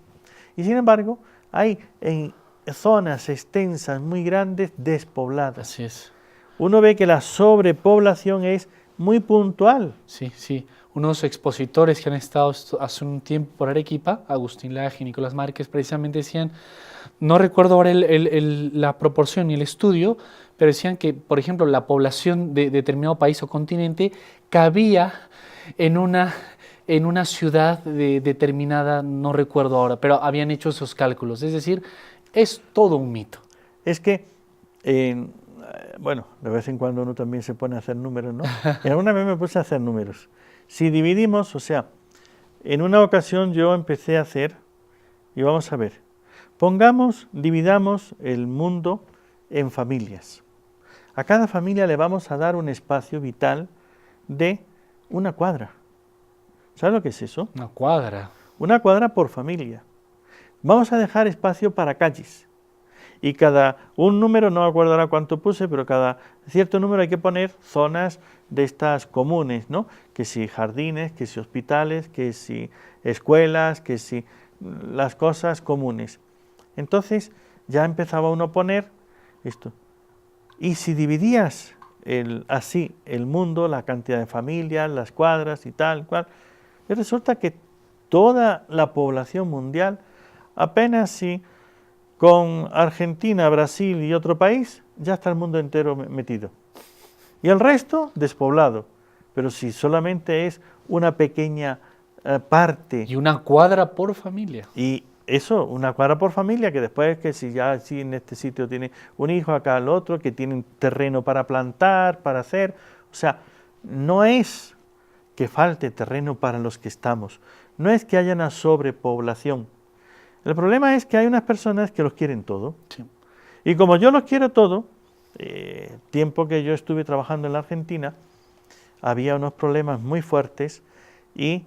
Y sin embargo, hay en zonas extensas, muy grandes, despobladas. Así es. Uno ve que la sobrepoblación es muy puntual. Sí, sí. Unos expositores que han estado hace un tiempo por Arequipa, Agustín Laje y Nicolás Márquez, precisamente decían, no recuerdo ahora la proporción ni el estudio, pero decían que, por ejemplo, la población de determinado país o continente cabía en una ciudad determinada, no recuerdo ahora, pero habían hecho esos cálculos. Es decir, es todo un mito. Es que, bueno, de vez en cuando uno también se pone a hacer números, ¿no? Y alguna vez me puse a hacer números. Si dividimos, o sea, en una ocasión yo empecé a hacer, y vamos a ver, dividamos el mundo en familias. A cada familia le vamos a dar un espacio vital de una cuadra. ¿Sabes lo que es eso? Una cuadra. Una cuadra por familia. Vamos a dejar espacio para calles. Y un número, no me acuerdo ahora cuánto puse, pero cada cierto número hay que poner zonas de estas comunes, ¿no? Que si jardines, que si hospitales, que si escuelas, que si las cosas comunes. Entonces ya empezaba uno a poner esto. Y si dividías así el mundo, la cantidad de familias, las cuadras y tal, cual, y resulta que toda la población mundial, apenas si con Argentina, Brasil y otro país, ya está el mundo entero metido. Y el resto, despoblado. Pero si solamente es una pequeña parte. Y una cuadra por familia. Y eso, una cuadra por familia, que después que si ya si en este sitio tiene un hijo, acá el otro, que tienen terreno para plantar, para hacer. O sea, no es que falte terreno para los que estamos. No es que haya una sobrepoblación. El problema es que hay unas personas que los quieren todo. Sí. Y como yo los quiero todo, tiempo que yo estuve trabajando en la Argentina, había unos problemas muy fuertes y,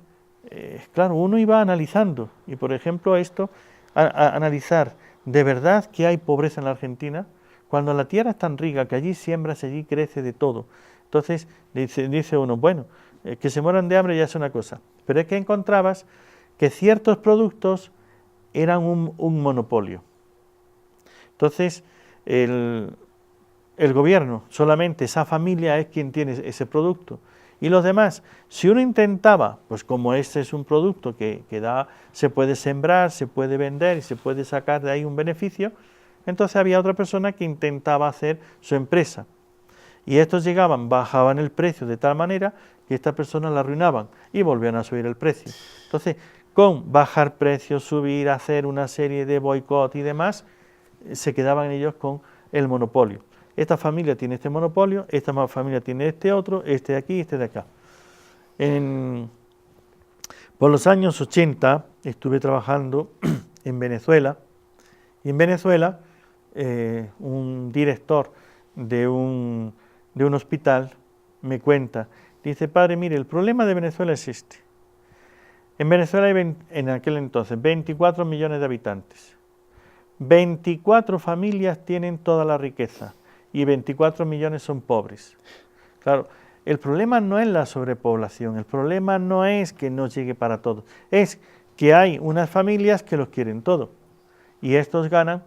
claro, uno iba analizando. Y, por ejemplo, analizar de verdad que hay pobreza en la Argentina, cuando la tierra es tan rica que allí siembras, allí crece de todo. Entonces, dice uno, bueno, que se mueran de hambre ya es una cosa. Pero es que encontrabas que ciertos productos eran un monopolio. Entonces, el gobierno, solamente esa familia es quien tiene ese producto. Y los demás, si uno intentaba, pues como este es un producto que se puede sembrar, se puede vender y se puede sacar de ahí un beneficio, entonces había otra persona que intentaba hacer su empresa. Y estos llegaban, bajaban el precio de tal manera que estas personas la arruinaban y volvían a subir el precio. Entonces, con bajar precios, subir, hacer una serie de boicot y demás, se quedaban ellos con el monopolio. Esta familia tiene este monopolio, esta familia tiene este otro, este de aquí, este de acá. Por los años 80 estuve trabajando en Venezuela, y en Venezuela un director de un hospital me cuenta, dice, padre, mire, el problema de Venezuela es este. En Venezuela hay en aquel entonces 24 millones de habitantes. 24 familias tienen toda la riqueza y 24 millones son pobres. Claro, el problema no es la sobrepoblación, el problema no es que no llegue para todos, es que hay unas familias que los quieren todo. Y estos ganan,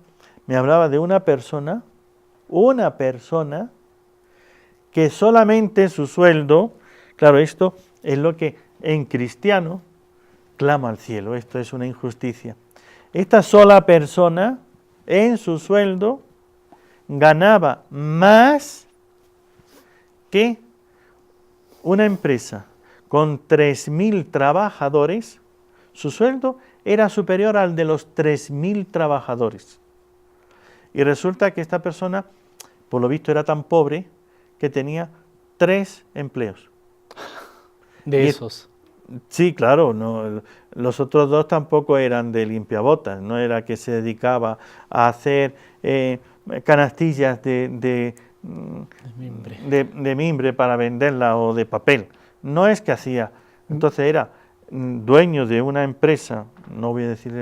me hablaba de una persona que solamente su sueldo, claro, esto es lo que en cristiano clama al cielo, esto es una injusticia. Esta sola persona en su sueldo ganaba más que una empresa con 3.000 trabajadores, su sueldo era superior al de los 3.000 trabajadores. Y resulta que esta persona, por lo visto, era tan pobre que tenía 3 empleos. De esos. Sí, claro, no, los otros 2 tampoco eran de limpiabotas, no era que se dedicaba a hacer canastillas de de mimbre para venderla o de papel. No es que hacía. Entonces era dueño de una empresa, no voy a decir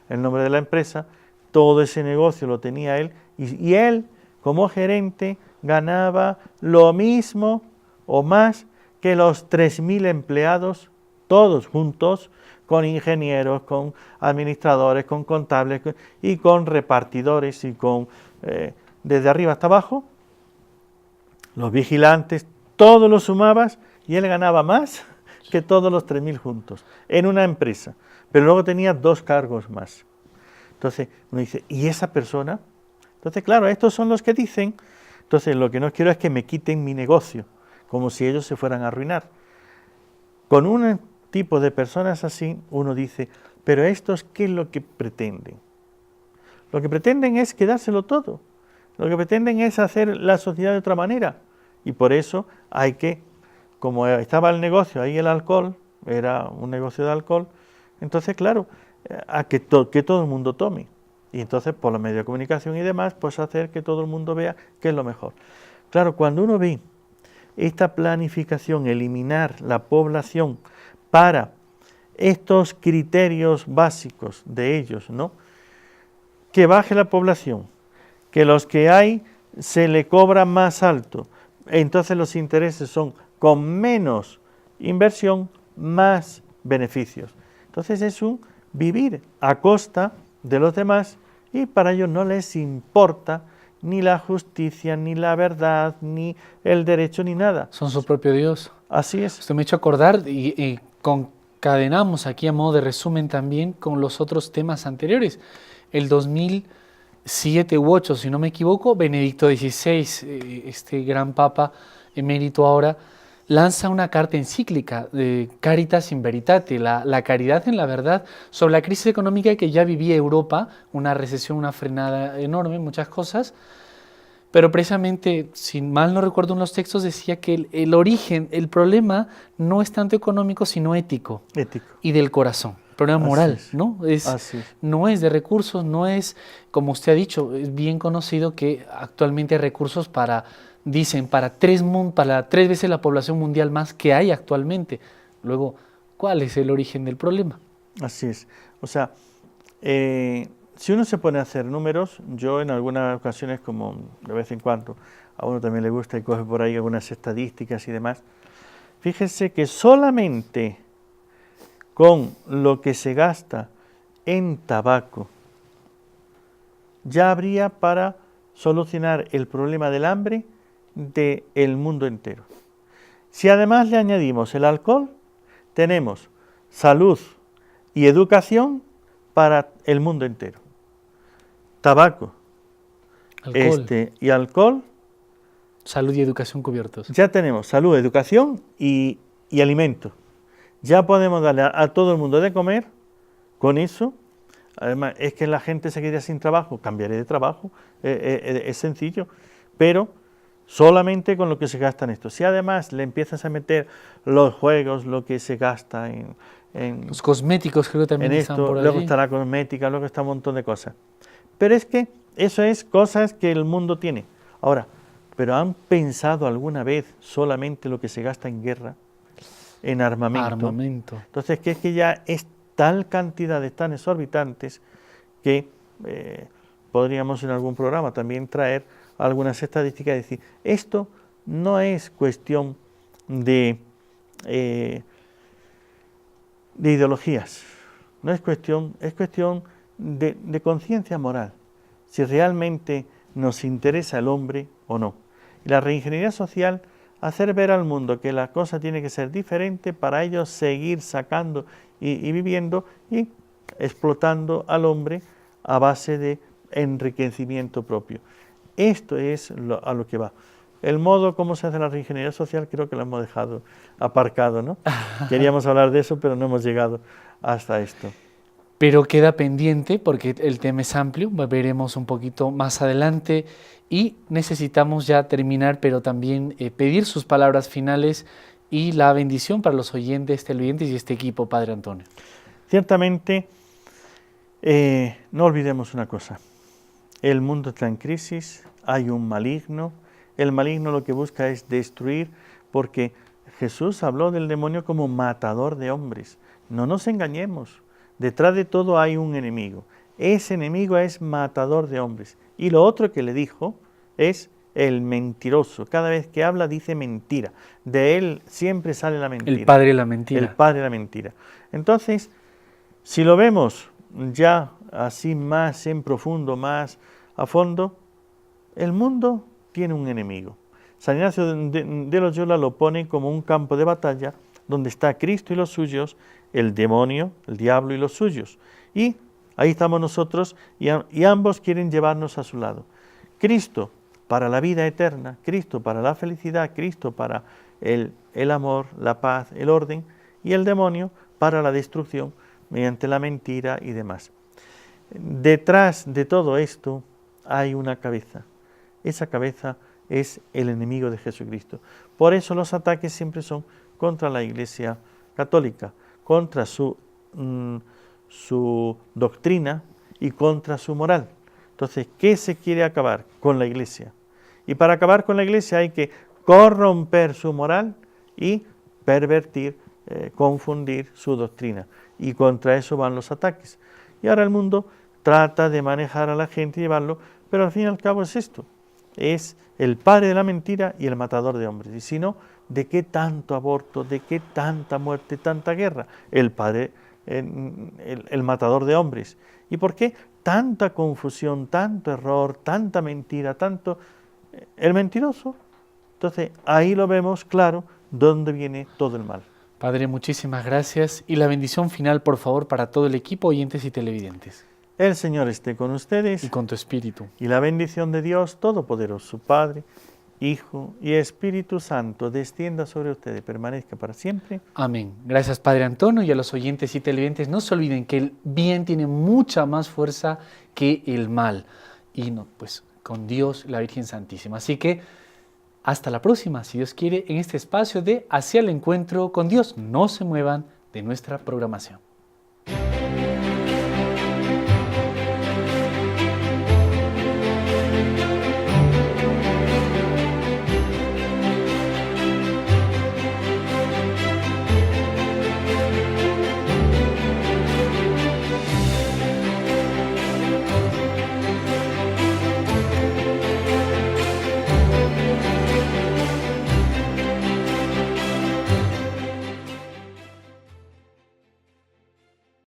el nombre de la empresa, todo ese negocio lo tenía él y él como gerente ganaba lo mismo o más que los 3.000 empleados, todos juntos, con ingenieros, con administradores, con contables y con repartidores y con desde arriba hasta abajo, los vigilantes, todos los sumabas y él ganaba más que todos los 3.000 juntos en una empresa, pero luego tenía 2 cargos más. Entonces uno dice, ¿y esa persona? Entonces claro, estos son los que dicen, entonces lo que no quiero es que me quiten mi negocio, como si ellos se fueran a arruinar. Con un tipo de personas así, uno dice, pero estos, ¿qué es lo que pretenden? Lo que pretenden es quedárselo todo. Lo que pretenden es hacer la sociedad de otra manera. Y por eso hay que, como estaba el negocio, ahí el alcohol, era un negocio de alcohol, entonces claro, a que todo el mundo tome. Y entonces por los medios de comunicación y demás, pues hacer que todo el mundo vea qué es lo mejor. Claro, cuando uno ve esta planificación, eliminar la población para estos criterios básicos de ellos, ¿no? Que baje la población, que los que hay se le cobra más alto, entonces los intereses son con menos inversión, más beneficios. Entonces es un vivir a costa de los demás y para ellos no les importa ni la justicia, ni la verdad, ni el derecho, ni nada. Son su propio Dios. Así es. Esto me ha hecho acordar y concadenamos aquí a modo de resumen también con los otros temas anteriores. El 2007 u 8, si no me equivoco, Benedicto XVI, este gran papa emérito ahora, lanza una carta encíclica de Caritas in Veritate, la caridad en la verdad, sobre la crisis económica que ya vivía Europa, una recesión, una frenada enorme, muchas cosas, pero precisamente, si mal no recuerdo en los textos, decía que el origen, el problema no es tanto económico, sino ético. Ético. Y del corazón. El problema moral, es. ¿no? No es de recursos, no es, como usted ha dicho, es bien conocido que actualmente hay recursos para, dicen, para 3 veces la población mundial más que hay actualmente. Luego, ¿cuál es el origen del problema? Así es. O sea, si uno se pone a hacer números, yo en algunas ocasiones, como de vez en cuando, a uno también le gusta y coge por ahí algunas estadísticas y demás, fíjese que solamente con lo que se gasta en tabaco ya habría para solucionar el problema del hambre del mundo entero. Si además le añadimos el alcohol, tenemos salud y educación para el mundo entero. Tabaco y alcohol. Salud y educación cubiertos. Ya tenemos salud, educación y alimento. Ya podemos darle a todo el mundo de comer con eso. Además, es que la gente se queda sin trabajo, cambiaré de trabajo, es sencillo, pero solamente con lo que se gasta en esto. Si además le empiezas a meter los juegos, lo que se gasta en los cosméticos, creo que también en están esto, por luego allí. está la cosmética, luego está un montón de cosas. Pero es que eso es cosas que el mundo tiene. Ahora, ¿pero han pensado alguna vez solamente lo que se gasta en guerra, en armamento? Entonces, que es que ya es tal cantidades tan exorbitantes que podríamos en algún programa también traer algunas estadísticas y decir, esto no es cuestión de ideologías, no es cuestión de conciencia moral, si realmente nos interesa el hombre o no. Y la reingeniería social, hacer ver al mundo que la cosa tiene que ser diferente para ellos seguir sacando y viviendo y explotando al hombre a base de enriquecimiento propio. Esto es a lo que va. El modo como se hace la reingeniería social creo que lo hemos dejado aparcado, ¿no? Queríamos hablar de eso, pero no hemos llegado hasta esto. Pero queda pendiente porque el tema es amplio, veremos un poquito más adelante y necesitamos ya terminar, pero también pedir sus palabras finales y la bendición para los oyentes, televidentes y este equipo, Padre Antonio. Ciertamente, no olvidemos una cosa, el mundo está en crisis, hay un maligno, el maligno lo que busca es destruir, porque Jesús habló del demonio como matador de hombres. No nos engañemos, detrás de todo hay un enemigo. Ese enemigo es matador de hombres. Y lo otro que le dijo es el mentiroso. Cada vez que habla dice mentira. De él siempre sale la mentira. El padre de la mentira. El padre de la mentira. Entonces, si lo vemos ya así más en profundo, más a fondo, el mundo tiene un enemigo. San Ignacio de Loyola lo pone como un campo de batalla donde está Cristo y los suyos, el demonio, el diablo y los suyos. Y ahí estamos nosotros y ambos quieren llevarnos a su lado. Cristo para la vida eterna, Cristo para la felicidad, Cristo para el amor, la paz, el orden, y el demonio para la destrucción mediante la mentira y demás. Detrás de todo esto hay una cabeza. Esa cabeza es el enemigo de Jesucristo. Por eso los ataques siempre son contra la Iglesia católica, contra su doctrina y contra su moral. Entonces, ¿qué se quiere acabar? Con la Iglesia. Y para acabar con la Iglesia hay que corromper su moral y pervertir, confundir su doctrina. Y contra eso van los ataques. Y ahora el mundo trata de manejar a la gente y llevarlo, pero al fin y al cabo es esto. Es el padre de la mentira y el matador de hombres. Y si no, ¿de qué tanto aborto, de qué tanta muerte, tanta guerra? El padre, el matador de hombres. ¿Y por qué tanta confusión, tanto error, tanta mentira, tanto el mentiroso? Entonces ahí lo vemos claro dónde viene todo el mal. Padre, muchísimas gracias. Y la bendición final, por favor, para todo el equipo, oyentes y televidentes. El Señor esté con ustedes. Y con tu espíritu. Y la bendición de Dios Todopoderoso, Padre, Hijo y Espíritu Santo, descienda sobre ustedes, permanezca para siempre. Amén. Gracias, Padre Antonio, y a los oyentes y televidentes. No se olviden que el bien tiene mucha más fuerza que el mal. Y no, pues con Dios, la Virgen Santísima. Así que hasta la próxima, si Dios quiere, en este espacio de Hacia el Encuentro con Dios. No se muevan de nuestra programación.